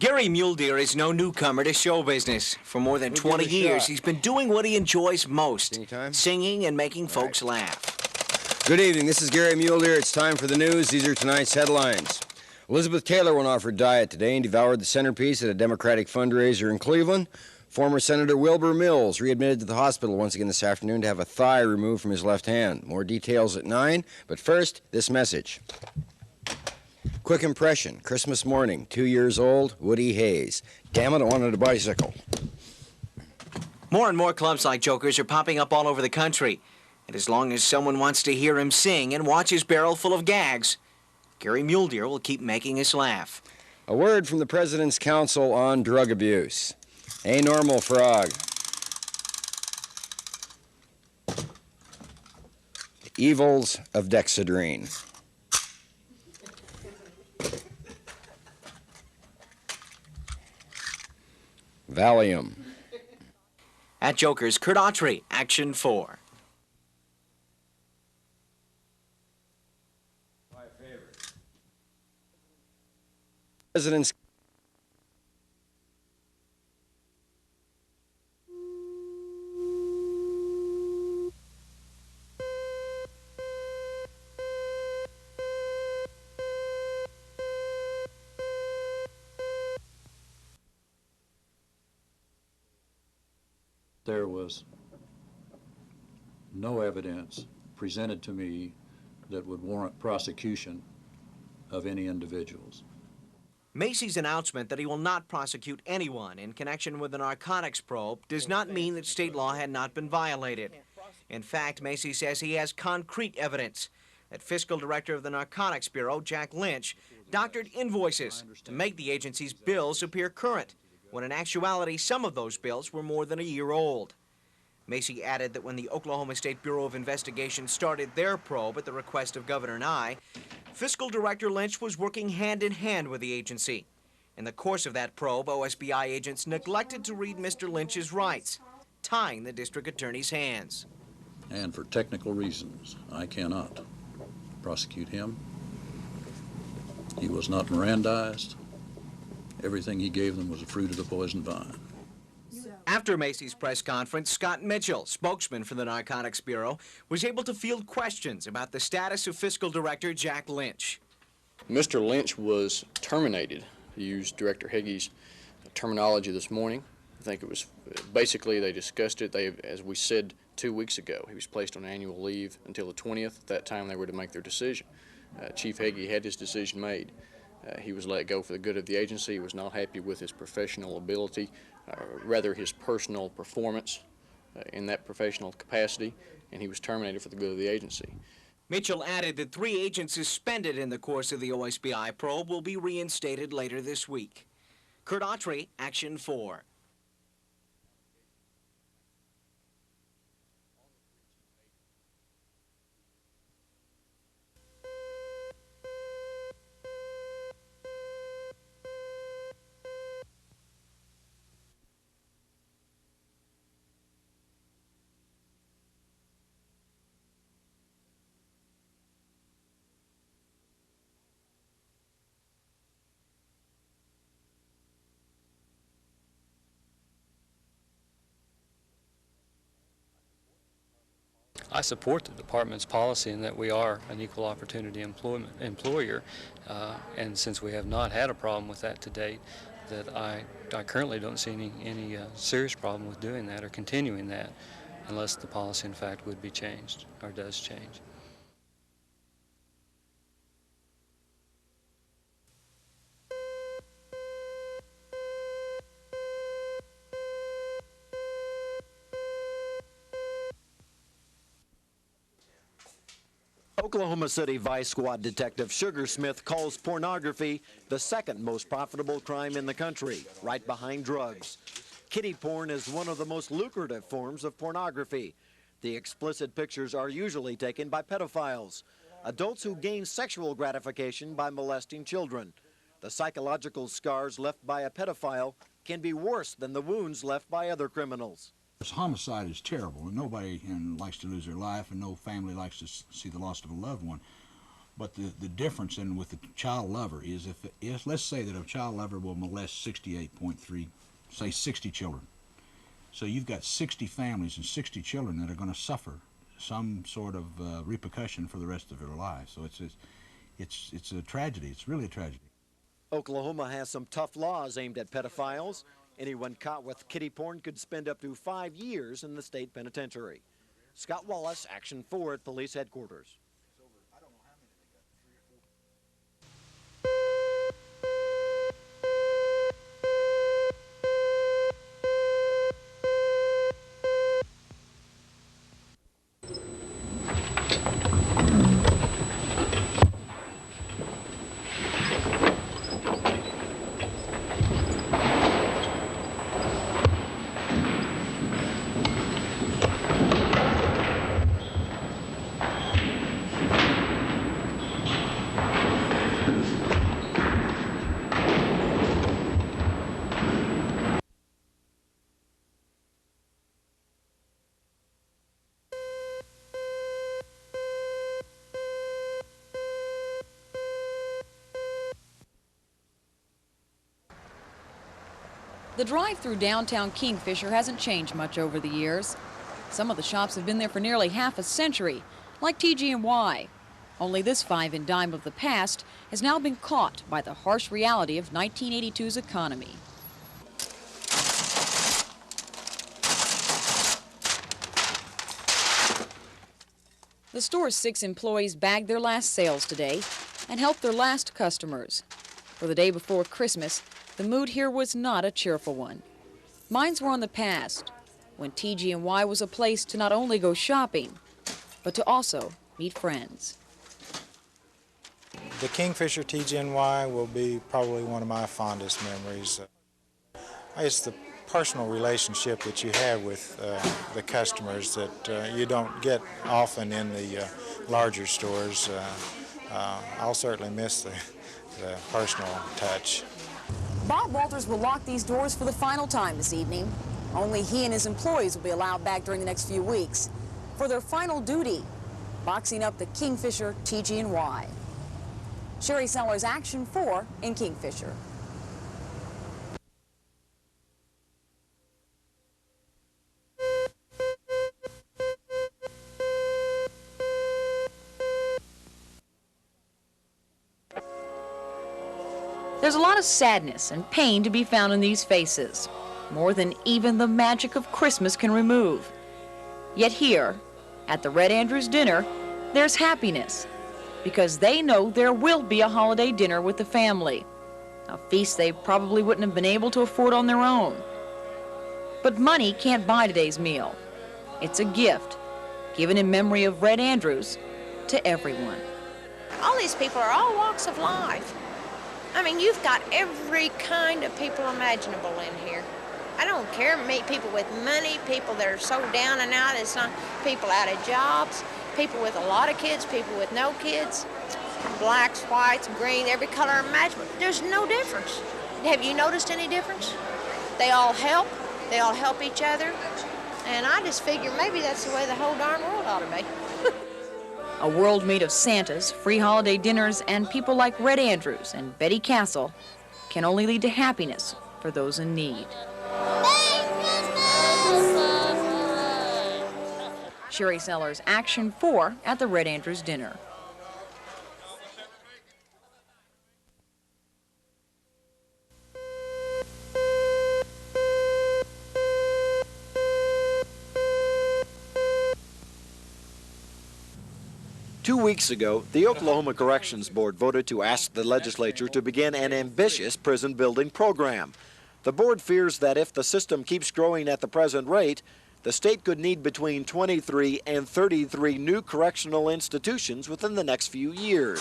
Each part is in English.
Gary Muledeer is no newcomer to show business. For more than 20 years, he's been doing what he enjoys most, singing and making folks laugh. Good evening, this is Gary Muledeer. It's time for the news. These are tonight's headlines. Elizabeth Taylor went off her diet today and devoured the centerpiece at a Democratic fundraiser in Cleveland. Former Senator Wilbur Mills readmitted to the hospital once again this afternoon to have a thigh removed from his left hand. More details at 9, but first, this message. Quick impression, Christmas morning, 2 years old, Woody Hayes. Damn it, I wanted a bicycle. More and more clubs like Joker's are popping up all over the country. And as long as someone wants to hear him sing and watch his barrel full of gags, Gary Muledeer will keep making us laugh. A word from the President's Council on Drug Abuse. A normal frog. Evils of dexedrine. Valium. At Joker's, Kurt Autry, Action 4. My favorite. President's There was no evidence presented to me that would warrant prosecution of any individuals. Macy's announcement that he will not prosecute anyone in connection with the narcotics probe does not mean that state law had not been violated. In fact, Macy's says he has concrete evidence that Fiscal Director of the Narcotics Bureau, Jack Lynch, doctored invoices to make the agency's bills appear current, when in actuality some of those bills were more than a year old. Macy added that when the Oklahoma State Bureau of Investigation started their probe at the request of Governor Nye, Fiscal Director Lynch was working hand in hand with the agency. In the course of that probe, OSBI agents neglected to read Mr. Lynch's rights, tying the district attorney's hands. And for technical reasons, I cannot prosecute him. He was not Mirandized. Everything he gave them was a fruit of the poison vine. After Macy's press conference, Scott Mitchell, spokesman for the Narcotics Bureau, was able to field questions about the status of Fiscal Director Jack Lynch. Mr. Lynch was terminated, to use Director Heggie's terminology this morning. I think it was basically they discussed it. As we said 2 weeks ago, he was placed on annual leave until the 20th. At that time, they were to make their decision. Chief Heggie had his decision made. He was let go for the good of the agency. He was not happy with his professional ability, rather his personal performance in that professional capacity, and he was terminated for the good of the agency. Mitchell added that 3 agents suspended in the course of the OSBI probe will be reinstated later this week. Kurt Autry, Action 4. I support the department's policy in that we are an equal opportunity employer, and since we have not had a problem with that to date, that I currently don't see any serious problem with doing that or continuing that unless the policy in fact would be changed or does change. Oklahoma City Vice Squad Detective Sugar Smith calls pornography the second most profitable crime in the country, right behind drugs. Kiddie porn is one of the most lucrative forms of pornography. The explicit pictures are usually taken by pedophiles, adults who gain sexual gratification by molesting children. The psychological scars left by a pedophile can be worse than the wounds left by other criminals. Homicide is terrible, and nobody likes to lose their life, and no family likes to see the loss of a loved one. But the difference in with the child lover is if let's say that a child lover will molest 68.3, say 60 children. So you've got 60 families and 60 children that are going to suffer some sort of repercussion for the rest of their lives. So it's a tragedy. It's really a tragedy. Oklahoma has some tough laws aimed at pedophiles. Anyone caught with kiddie porn could spend up to 5 years in the state penitentiary. Scott Wallace, Action 4 at Police Headquarters. The drive through downtown Kingfisher hasn't changed much over the years. Some of the shops have been there for nearly half a century, like TG&Y. Only this five and dime of the past has now been caught by the harsh reality of 1982's economy. The store's 6 employees bagged their last sales today and helped their last customers. For the day before Christmas, the mood here was not a cheerful one. Minds were on the past, when TG&Y was a place to not only go shopping, but to also meet friends. The Kingfisher TG&Y will be probably one of my fondest memories. It's the personal relationship that you have with the customers that you don't get often in the larger stores. I'll certainly miss the personal touch. Bob Walters will lock these doors for the final time this evening. Only he and his employees will be allowed back during the next few weeks for their final duty, boxing up the Kingfisher TG&Y. Sherry Sellers, Action 4 in Kingfisher. There's a lot of sadness and pain to be found in these faces, more than even the magic of Christmas can remove. Yet here, at the Red Andrews dinner, there's happiness, because they know there will be a holiday dinner with the family, a feast they probably wouldn't have been able to afford on their own. But money can't buy today's meal. It's a gift, given in memory of Red Andrews, to everyone. All these people are all walks of life. I mean, you've got every kind of people imaginable in here. I don't care, meet people with money, people that are so down and out, it's not people out of jobs, people with a lot of kids, people with no kids, blacks, whites, green, every color imaginable. There's no difference. Have you noticed any difference? They all help each other, and I just figure maybe that's the way the whole darn world ought to be. A world made of Santas, free holiday dinners, and people like Red Andrews and Betty Castle can only lead to happiness for those in need. Sherry Sellers, Action 4 at the Red Andrews dinner. Two weeks ago, the Oklahoma Corrections Board voted to ask the legislature to begin an ambitious prison building program. The board fears that if the system keeps growing at the present rate, the state could need between 23 and 33 new correctional institutions within the next few years.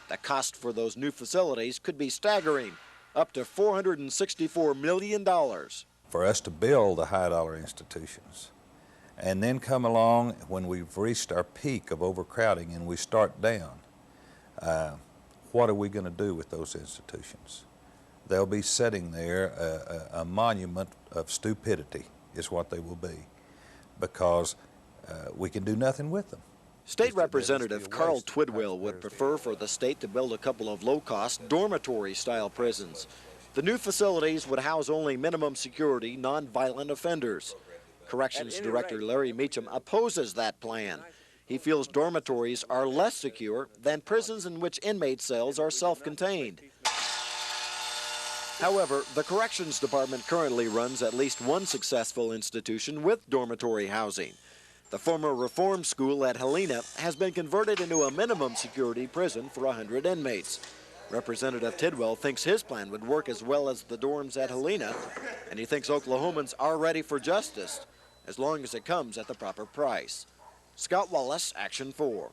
The cost for those new facilities could be staggering, up to $464 million. For us to build the high-dollar institutions, and then come along when we've reached our peak of overcrowding and we start down, what are we going to do with those institutions? They'll be sitting there, a monument of stupidity is what they will be, because we can do nothing with them. State Representative Carl Twidwell would prefer for the state to build a couple of low-cost dormitory-style prisons. The new facilities would house only minimum security, non-violent offenders. Corrections Director Larry Meacham opposes that plan. He feels dormitories are less secure than prisons in which inmate cells are self-contained. However, the Corrections Department currently runs at least one successful institution with dormitory housing. The former reform school at Helena has been converted into a minimum security prison for 100 inmates. Representative Tidwell thinks his plan would work as well as the dorms at Helena, and he thinks Oklahomans are ready for justice, as long as it comes at the proper price. Scott Wallace, Action 4.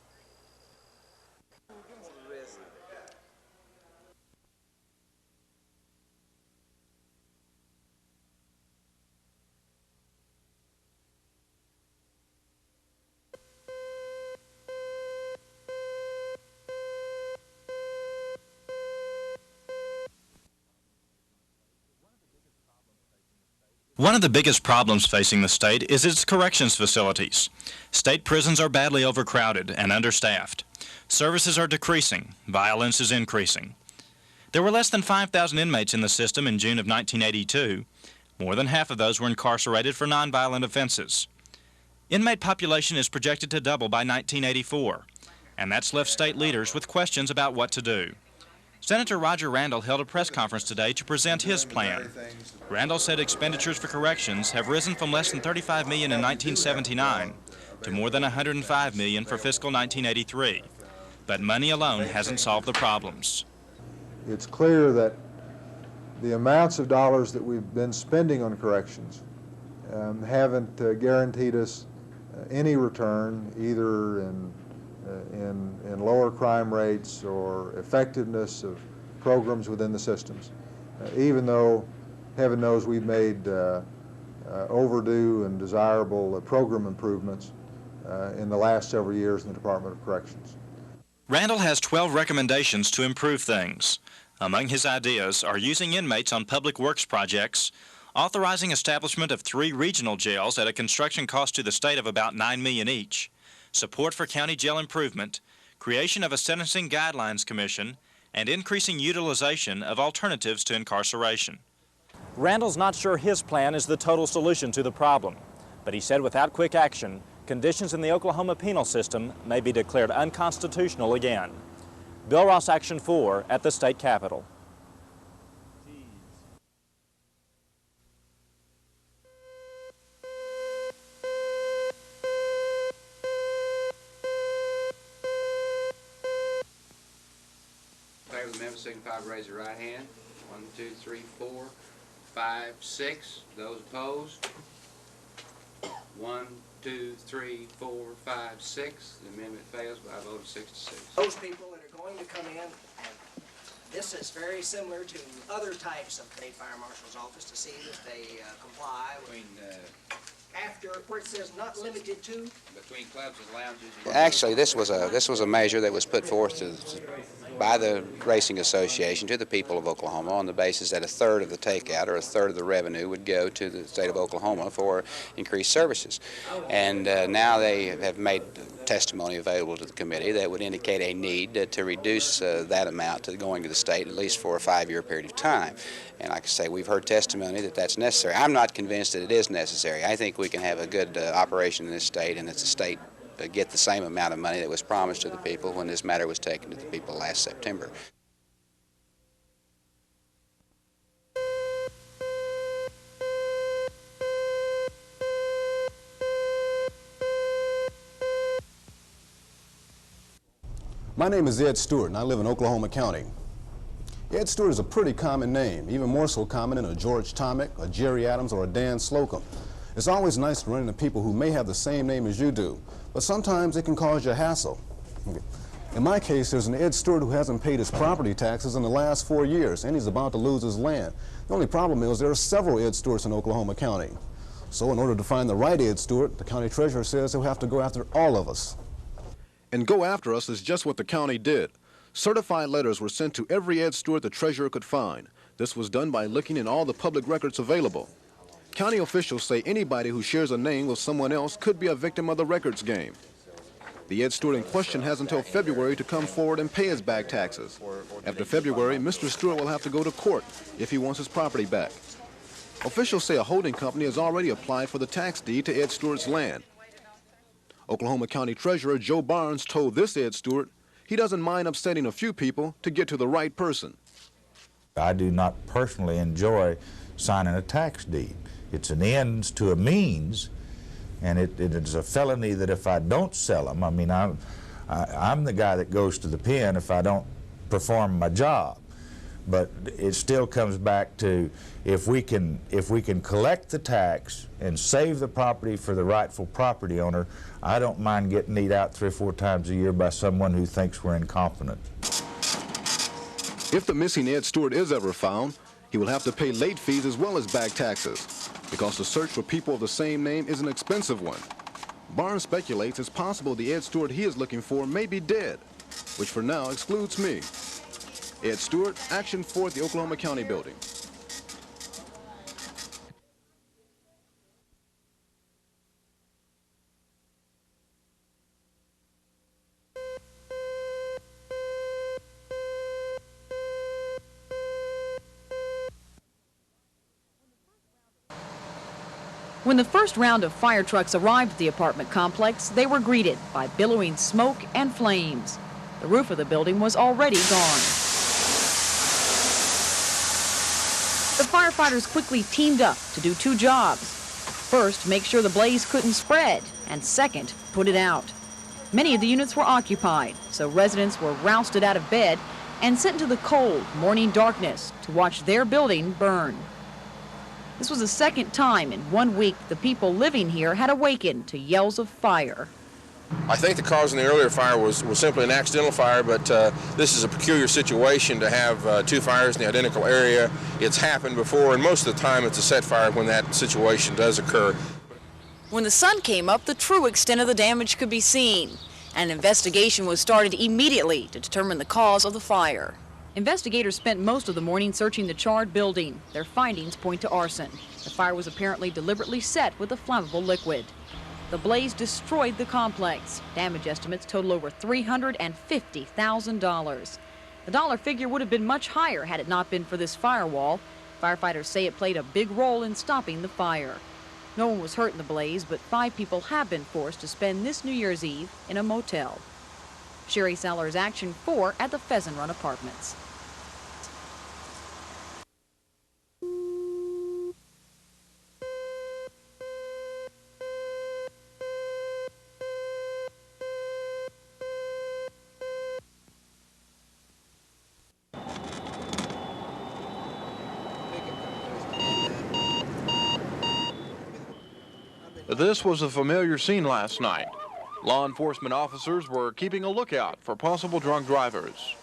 One of the biggest problems facing the state is its corrections facilities. State prisons are badly overcrowded and understaffed. Services are decreasing. Violence is increasing. There were less than 5,000 inmates in the system in June of 1982. More than half of those were incarcerated for nonviolent offenses. Inmate population is projected to double by 1984, and that's left state leaders with questions about what to do. Senator Roger Randall held a press conference today to present his plan. Randall said expenditures for corrections have risen from less than $35 million in 1979 to more than $105 million for fiscal 1983. But money alone hasn't solved the problems. It's clear that the amounts of dollars that we've been spending on corrections haven't guaranteed us any return, either in lower crime rates or effectiveness of programs within the systems, even though, heaven knows, we've made overdue and desirable program improvements in the last several years in the Department of Corrections. Randall has 12 recommendations to improve things. Among his ideas are using inmates on public works projects, authorizing establishment of 3 regional jails at a construction cost to the state of about $9 million each, support for county jail improvement, creation of a sentencing guidelines commission, and increasing utilization of alternatives to incarceration. Randall's not sure his plan is the total solution to the problem, but he said without quick action, conditions in the Oklahoma penal system may be declared unconstitutional again. Bill Ross, Action 4 at the state capitol. Favor the amendment, signify by raise your right hand. 1, 2, 3, 4, 5, 6. Those opposed? 1, 2, 3, 4, 5, 6. The amendment fails by a vote of 6 to 6. Those people that are going to come in, and this is very similar to other types of State Fire Marshal's Office to see that they comply with, after where it says not limited to. Between clubs and lounges. Actually, this was a measure that was put forth by the Racing Association to the people of Oklahoma on the basis that a third of the takeout or a third of the revenue would go to the state of Oklahoma for increased services. And now they have made testimony available to the committee that would indicate a need to reduce that amount to going to the state at least for a 5-year period of time. And like I say, we've heard testimony that that's necessary. I'm not convinced that it is necessary. I think we can have a good operation in this state, and it's a state get the same amount of money that was promised to the people when this matter was taken to the people last September. My name is Ed Stewart, and I live in Oklahoma County. Ed Stewart is a pretty common name, even more so common than a George Tomick, a Jerry Adams, or a Dan Slocum. It's always nice to run into people who may have the same name as you do, but sometimes it can cause you a hassle. In my case, there's an Ed Stewart who hasn't paid his property taxes in the last 4 years, and he's about to lose his land. The only problem is there are several Ed Stewarts in Oklahoma County. So in order to find the right Ed Stewart, the county treasurer says he'll have to go after all of us. And go after us is just what the county did. Certified letters were sent to every Ed Stewart the treasurer could find. This was done by looking in all the public records available. County officials say anybody who shares a name with someone else could be a victim of the records game. The Ed Stewart in question has until February to come forward and pay his back taxes. After February, Mr. Stewart will have to go to court if he wants his property back. Officials say a holding company has already applied for the tax deed to Ed Stewart's land. Oklahoma County Treasurer Joe Barnes told this Ed Stewart he doesn't mind upsetting a few people to get to the right person. I do not personally enjoy signing a tax deed. It's an ends to a means, and it is a felony that if I don't sell them, I mean, I'm the guy that goes to the pen if I don't perform my job. But it still comes back to if we can collect the tax and save the property for the rightful property owner, I don't mind getting eat out 3 or 4 times a year by someone who thinks we're incompetent. If the missing Ed Stewart is ever found, he will have to pay late fees as well as back taxes, because the search for people of the same name is an expensive one. Barnes speculates it's possible the Ed Stewart he is looking for may be dead, which for now excludes me. Ed Stewart, Action 4 at the Oklahoma County Building. When the first round of fire trucks arrived at the apartment complex, they were greeted by billowing smoke and flames. The roof of the building was already gone. The firefighters quickly teamed up to do 2 jobs. First, make sure the blaze couldn't spread, and second, put it out. Many of the units were occupied, so residents were rousted out of bed and sent into the cold morning darkness to watch their building burn. This was the second time in 1 week the people living here had awakened to yells of fire. I think the cause in the earlier fire was simply an accidental fire, but this is a peculiar situation to have 2 fires in the identical area. It's happened before, and most of the time it's a set fire when that situation does occur. When the sun came up, the true extent of the damage could be seen. An investigation was started immediately to determine the cause of the fire. Investigators spent most of the morning searching the charred building. Their findings point to arson. The fire was apparently deliberately set with a flammable liquid. The blaze destroyed the complex. Damage estimates total over $350,000. The dollar figure would have been much higher had it not been for this firewall. Firefighters say it played a big role in stopping the fire. No one was hurt in the blaze, but 5 people have been forced to spend this New Year's Eve in a motel. Sherry Sellers, Action 4 at the Pheasant Run Apartments. This was a familiar scene last night. Law enforcement officers were keeping a lookout for possible drunk drivers.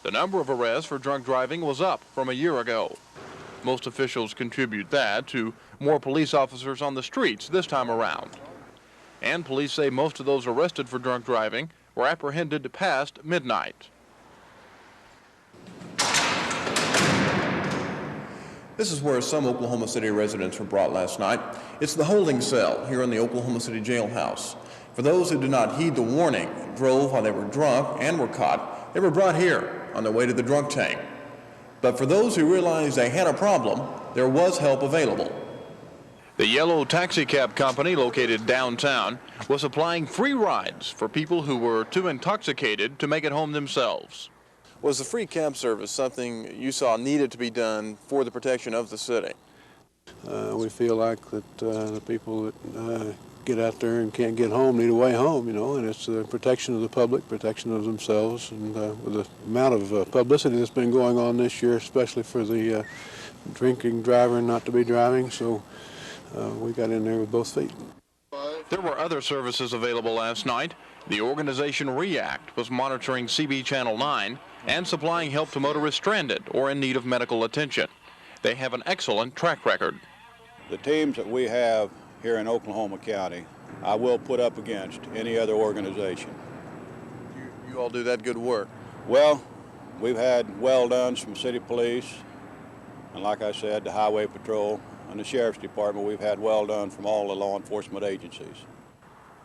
The number of arrests for drunk driving was up from a year ago. Most officials contribute that to more police officers on the streets this time around. And police say most of those arrested for drunk driving were apprehended past midnight. This is where some Oklahoma City residents were brought last night. It's the holding cell here in the Oklahoma City jailhouse. For those who did not heed the warning, drove while they were drunk and were caught, they were brought here on their way to the drunk tank. But for those who realized they had a problem, there was help available. The yellow taxi cab company located downtown was supplying free rides for people who were too intoxicated to make it home themselves. Was the free cab service something you saw needed to be done for the protection of the city? We feel like that the people that get out there and can't get home need a way home, you know, and it's the protection of the public, protection of themselves, and with the amount of publicity that's been going on this year, especially for the drinking driver and not to be driving, so we got in there with both feet. There were other services available last night. The organization REACT was monitoring CB Channel 9 and supplying help to motorists stranded or in need of medical attention. They have an excellent track record. The teams that we have here in Oklahoma County, I will put up against any other organization. You all do that good work? Well, we've had well-dones from city police, and like I said, the highway patrol and the sheriff's department. We've had well-done from all the law enforcement agencies.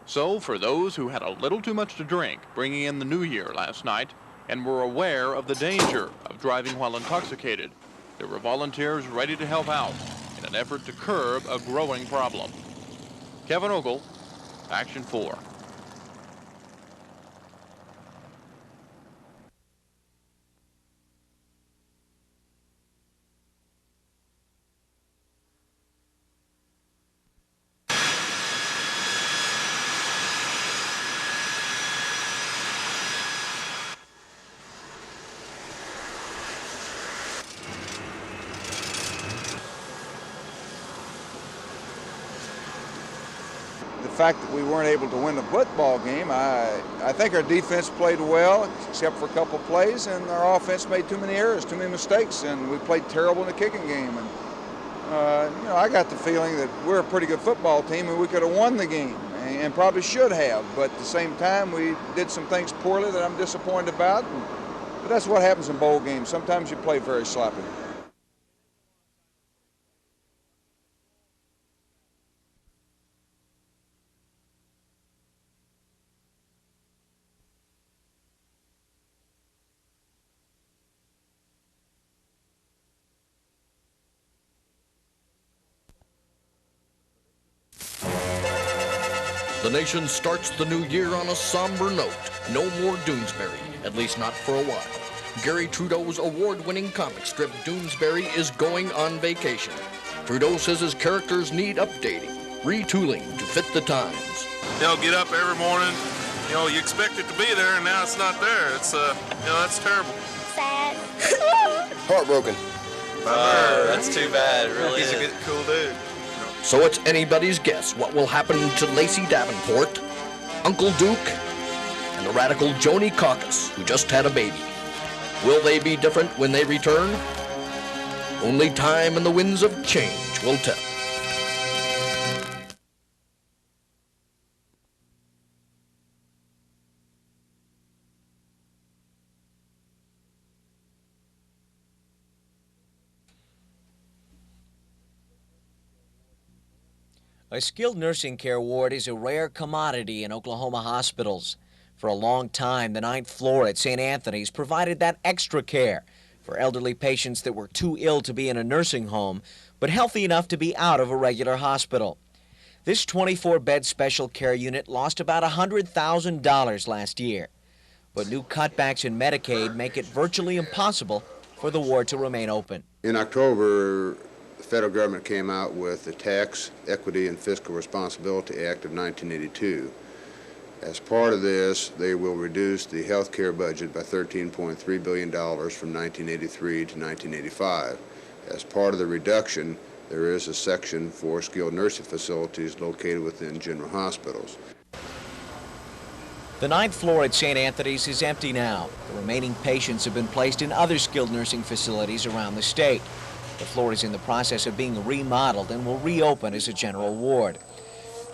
So for those who had a little too much to drink bringing in the new year last night and were aware of the danger of driving while intoxicated, there were volunteers ready to help out in an effort to curb a growing problem. Kevin Ogle, Action 4. The fact that we weren't able to win the football game, I think our defense played well, except for a couple plays, and our offense made too many errors, too many mistakes, and we played terrible in the kicking game. And I got the feeling that we're a pretty good football team, and we could have won the game, and probably should have. But at the same time, we did some things poorly that I'm disappointed about. But that's what happens in bowl games. Sometimes you play very sloppy. The nation starts the new year on a somber note. No more Doonesbury, at least not for a while. Gary Trudeau's award-winning comic strip Doonesbury is going on vacation. Trudeau says his characters need updating, retooling to fit the times. Get up every morning, you expect it to be there, and now it's not there. It's, that's terrible. Sad. Heartbroken. That's too bad, really. He's a good, cool dude. So it's anybody's guess what will happen to Lacey Davenport, Uncle Duke, and the radical Joni Caucus, who just had a baby. Will they be different when they return? Only time and the winds of change will tell. A skilled nursing care ward is a rare commodity in Oklahoma hospitals. For a long time, the 9th floor at St. Anthony's provided that extra care for elderly patients that were too ill to be in a nursing home, but healthy enough to be out of a regular hospital. This 24-bed special care unit lost about $100,000 last year. But new cutbacks in Medicaid make it virtually impossible for the ward to remain open. In October, the federal government came out with the Tax, Equity, and Fiscal Responsibility Act of 1982. As part of this, they will reduce the health care budget by $13.3 billion from 1983 to 1985. As part of the reduction, there is a section for skilled nursing facilities located within general hospitals. The 9th floor at St. Anthony's is empty now. The remaining patients have been placed in other skilled nursing facilities around the state. The floor is in the process of being remodeled and will reopen as a general ward.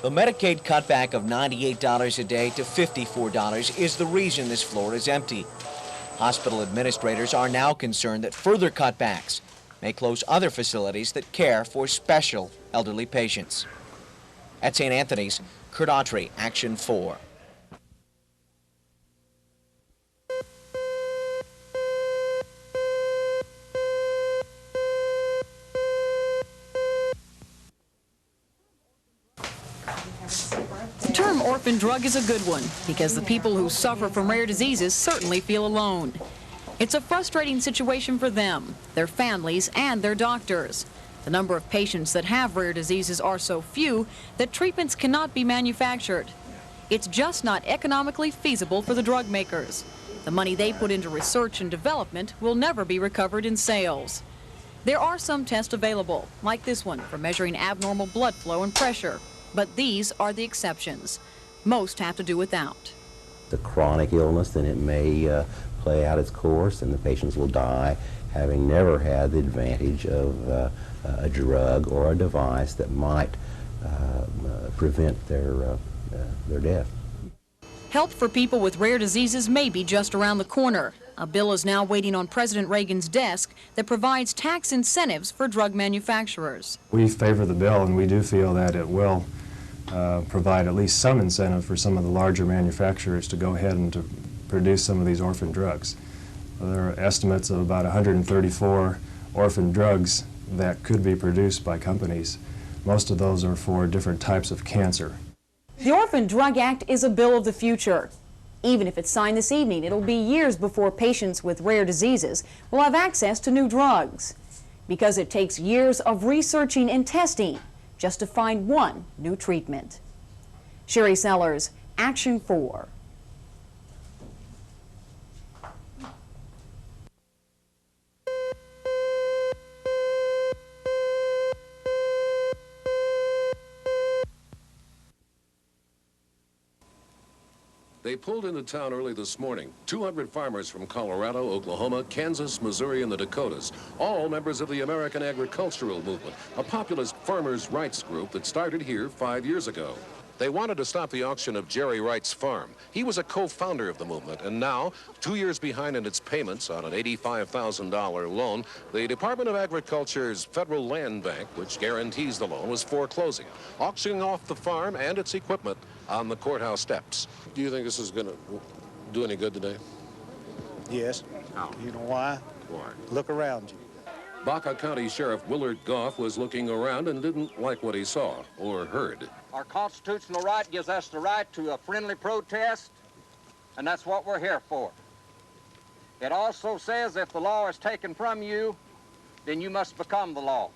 The Medicaid cutback of $98 a day to $54 is the reason this floor is empty. Hospital administrators are now concerned that further cutbacks may close other facilities that care for special elderly patients. At St. Anthony's, Kurt Autry, Action 4. The term orphan drug is a good one because the people who suffer from rare diseases certainly feel alone. It's a frustrating situation for them, their families, and their doctors. The number of patients that have rare diseases are so few that treatments cannot be manufactured. It's just not economically feasible for the drug makers. The money they put into research and development will never be recovered in sales. There are some tests available, like this one for measuring abnormal blood flow and pressure. But these are the exceptions. Most have to do without. The chronic illness, then it may play out its course and the patients will die having never had the advantage of a drug or a device that might prevent their death. Help for people with rare diseases may be just around the corner. A bill is now waiting on President Reagan's desk that provides tax incentives for drug manufacturers. We favor the bill, and we do feel that it will provide at least some incentive for some of the larger manufacturers to go ahead and to produce some of these orphan drugs. There are estimates of about 134 orphan drugs that could be produced by companies. Most of those are for different types of cancer. The Orphan Drug Act is a bill of the future. Even if it's signed this evening, it'll be years before patients with rare diseases will have access to new drugs, because it takes years of researching and testing just to find one new treatment. Sherry Sellers, Action 4. They pulled into town early this morning. 200 farmers from Colorado, Oklahoma, Kansas, Missouri, and the Dakotas, all members of the American Agricultural Movement, a populist farmers' rights group that started here 5 years ago. They wanted to stop the auction of Jerry Wright's farm. He was a co-founder of the movement, and now, 2 years behind in its payments on an $85,000 loan, the Department of Agriculture's Federal Land Bank, which guarantees the loan, was foreclosing, auctioning off the farm and its equipment on the courthouse steps. Do you think this is going to do any good today? Yes. How? You know why? Why? Look around you. Baca County Sheriff Willard Goff was looking around and didn't like what he saw or heard. Our constitutional right gives us the right to a friendly protest, and that's what we're here for. It also says if the law is taken from you, then you must become the law.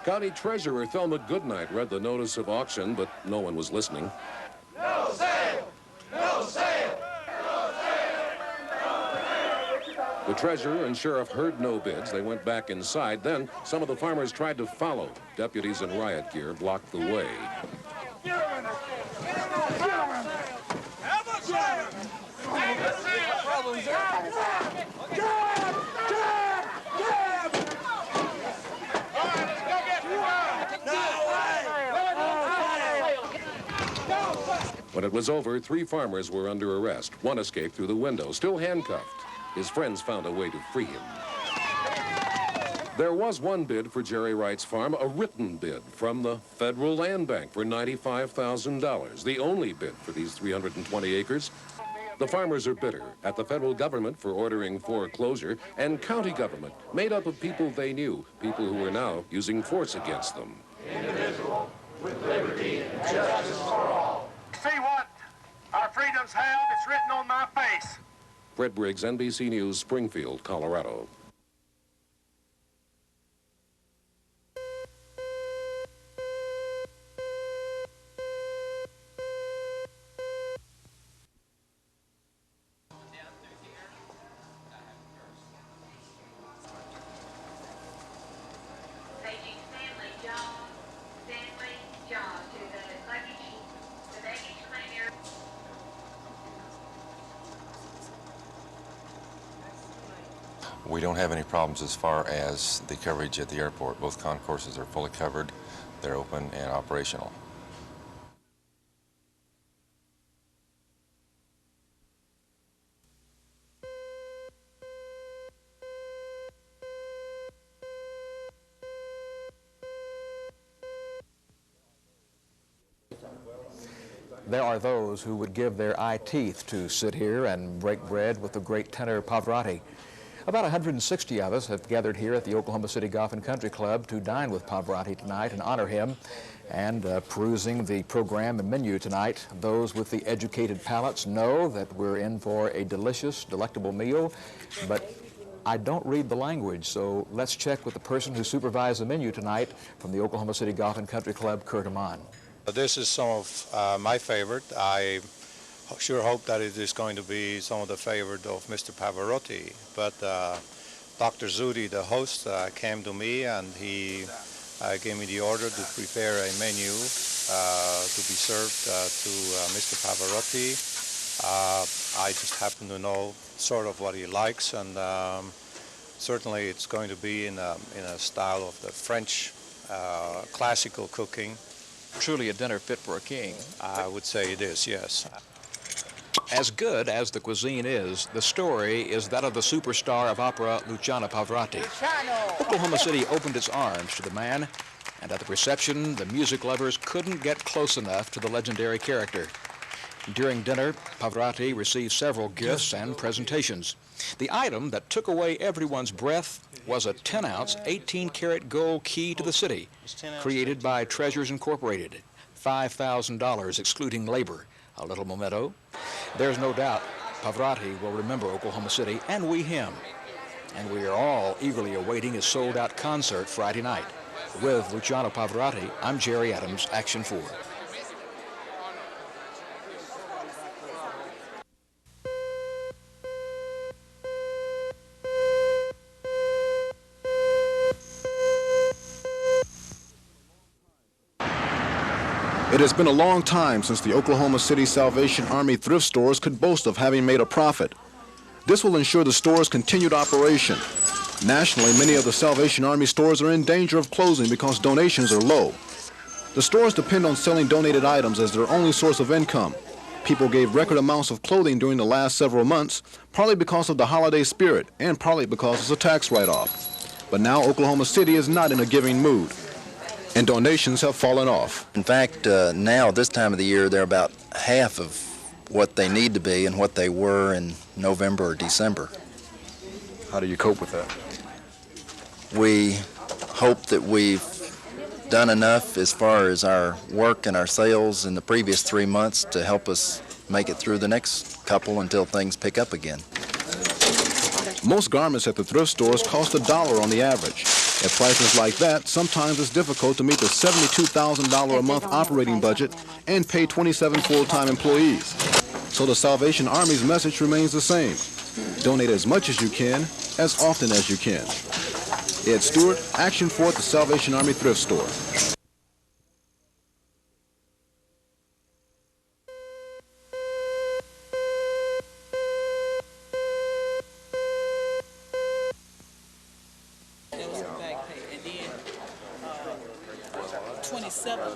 County Treasurer Thelma Goodnight read the notice of auction, but no one was listening. No sale! No sale! The treasurer and sheriff heard no bids. They went back inside. Then some of the farmers tried to follow. Deputies in riot gear blocked the way. When it was over, 3 farmers were under arrest. One escaped through the window, still handcuffed. His friends found a way to free him. There was one bid for Jerry Wright's farm, a written bid from the Federal Land Bank for $95,000, the only bid for these 320 acres. The farmers are bitter at the federal government for ordering foreclosure and county government made up of people they knew, people who are now using force against them. Indivisible, with liberty and justice for all. See what our freedoms have? It's written on my face. Fred Briggs, NBC News, Springfield, Colorado. We don't have any problems as far as the coverage at the airport. Both concourses are fully covered. They're open and operational. There are those who would give their eye teeth to sit here and break bread with the great tenor Pavarotti. About 160 of us have gathered here at the Oklahoma City Golf and Country Club to dine with Pavarotti tonight and honor him. And perusing the program and menu tonight, those with the educated palates know that we're in for a delicious, delectable meal, but I don't read the language, so let's check with the person who supervised the menu tonight from the Oklahoma City Golf and Country Club, Kurt Amon. This is some of my favorite. I sure hope that it is going to be some of the favorite of Mr. Pavarotti. But Dr. Zudi, the host, came to me and he gave me the order to prepare a menu to be served to Mr. Pavarotti. I just happen to know sort of what he likes, and certainly it's going to be in a style of the French classical cooking. Truly a dinner fit for a king. I would say it is, yes. As good as the cuisine is, the story is that of the superstar of opera, Luciano Pavarotti. Oklahoma City opened its arms to the man And at the reception, the music lovers couldn't get close enough to the legendary character. During dinner, Pavarotti received several gifts and presentations. The item that took away everyone's breath was a 10-ounce, 18-karat gold key to the city, created by Treasures Incorporated. $5,000 excluding labor. A little memento. There's no doubt Pavarotti will remember Oklahoma City, and we him. And we are all eagerly awaiting his sold-out concert Friday night. With Luciano Pavarotti, I'm Jerry Adams, Action 4. It has been a long time since the Oklahoma City Salvation Army thrift stores could boast of having made a profit. This will ensure the store's continued operation. Nationally, many of the Salvation Army stores are in danger of closing because donations are low. The stores depend on selling donated items as their only source of income. People gave record amounts of clothing during the last several months, partly because of the holiday spirit and partly because it's a tax write-off. But now Oklahoma City is not in a giving mood, and donations have fallen off. In fact, now, this time of the year, they're about half of what they need to be and what they were in November or December. How do you cope with that? We hope that we've done enough as far as our work and our sales in the previous 3 months to help us make it through the next couple until things pick up again. Most garments at the thrift stores cost $1 on the average. At prices like that, sometimes it's difficult to meet the $72,000 a month operating budget and pay 27 full-time employees. So the Salvation Army's message remains the same. Donate as much as you can, as often as you can. Ed Stewart, Action 4 at the Salvation Army Thrift Store.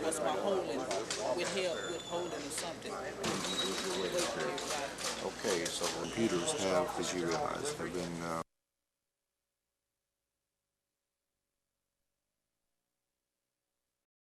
Was my withholding or something. Okay, so computers have, as you realize, have been